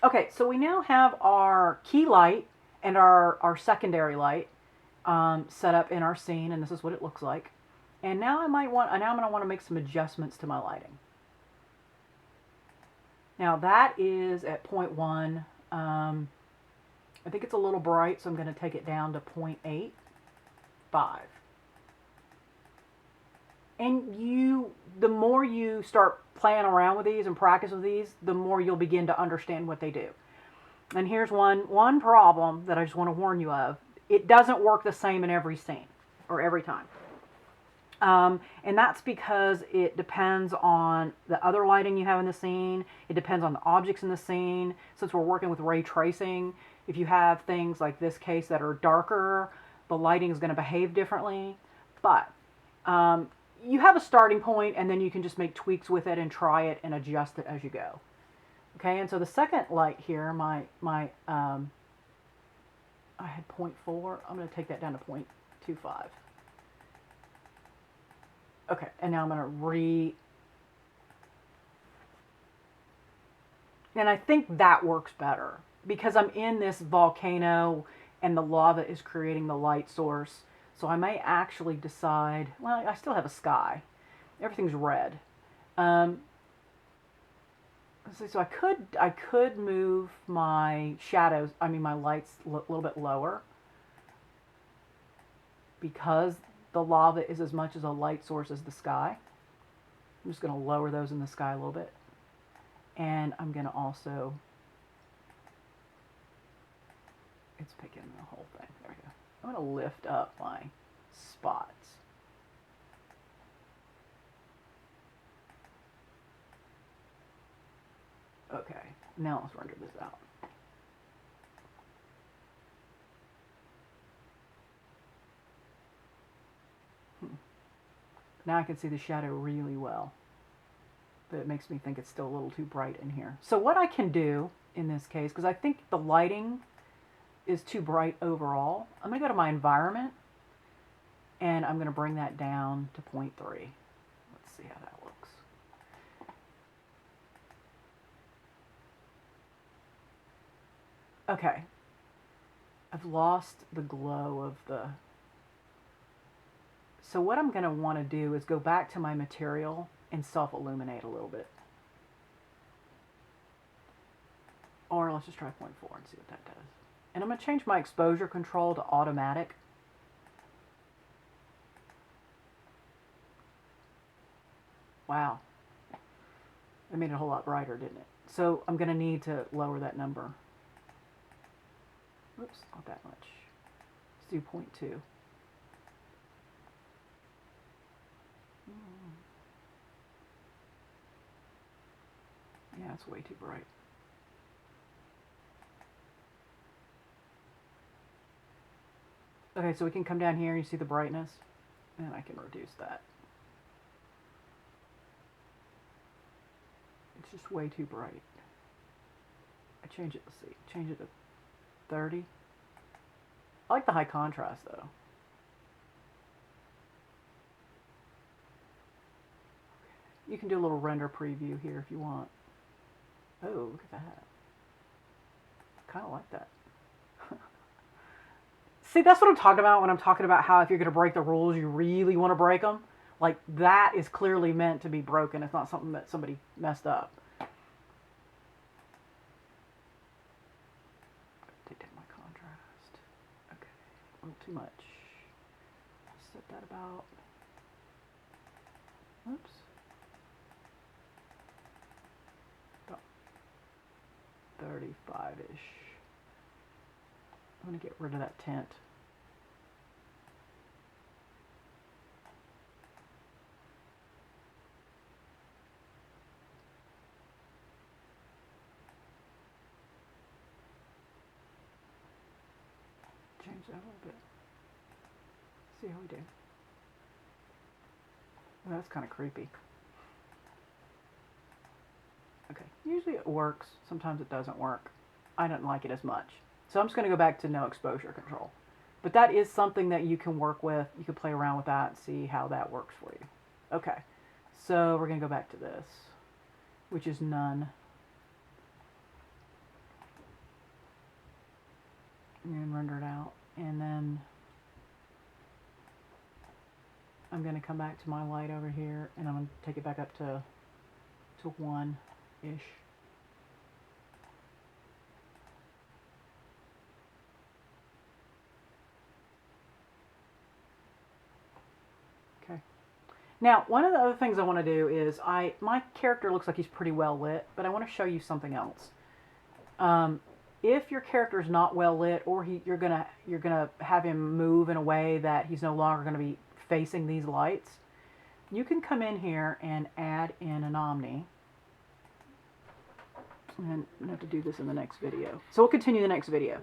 Okay, so we now have our key light and our secondary light set up in our scene, and this is what it looks like. And now I'm going to want to make some adjustments to my lighting. Now that is at 0.1. I think it's a little bright, so I'm going to take it down to 0.85. And the more you start playing around with these and practice with these, the more you'll begin to understand what they do. And here's one problem that I just want to warn you of. It doesn't work the same in every scene or every time. And that's because it depends on the other lighting you have in the scene. It depends on the objects in the scene. Since we're working with ray tracing, if you have things like this case that are darker, the lighting is going to behave differently. But you have a starting point, and then you can just make tweaks with it and try it and adjust it as you go. Okay, and so the second light here, I had 0.4. I'm going to take that down to 0.25. Okay, and now I'm going to and I think that works better because I'm in this volcano and the lava is creating the light source. So I may actually decide, well, I still have a sky. Everything's red. So I could move my shadows, my lights a little bit lower because the lava is as much as a light source as the sky. I'm just going to lower those in the sky a little bit. And I'm going to also, it's picking the whole thing. There we go. I'm going to lift up my spots. Okay, now let's render this out. Now I can see the shadow really well, but it makes me think it's still a little too bright in here. So what I can do in this case, because I think the lighting is too bright overall, I'm going to go to my environment, and I'm going to bring that down to 0.3. Let's see how that looks. Okay, I've lost the glow of the... So what I'm going to want to do is go back to my material and self-illuminate a little bit. Or let's just try 0.4 and see what that does. And I'm going to change my exposure control to automatic. Wow. It made it a whole lot brighter, didn't it? So I'm going to need to lower that number. Oops, not that much. Let's do 0.2. Yeah, it's way too bright. Okay, so we can come down here and you see the brightness, and I can reduce that. It's just way too bright. I change it, let's see, change it to 30. I like the high contrast though. You can do a little render preview here if you want. Oh, look at that. Kind of like that. See, that's what I'm talking about when I'm talking about how if you're going to break the rules, you really want to break them. Like, that is clearly meant to be broken. It's not something that somebody messed up. Take down my contrast. Okay, a little too much. Set that about... Oops. About 35-ish. I'm going to get rid of that tint. Change that a little bit. See how we do. Well, that's kind of creepy. Okay, usually it works. Sometimes it doesn't work. I don't like it as much. So I'm just going to go back to no exposure control. But that is something that you can work with. You can play around with that and see how that works for you. Okay, so we're going to go back to this, which is none. and render it out. And then I'm going to come back to my light over here, and I'm going to take it back up to 1-ish. Okay. Now, one of the other things I want to do is my character looks like he's pretty well lit, but I want to show you something else. If your character is not well lit, or you're gonna have him move in a way that he's no longer going to be facing these lights, you can come in here and add in an omni. And I'm going to have to do this in the next video. So we'll continue the next video.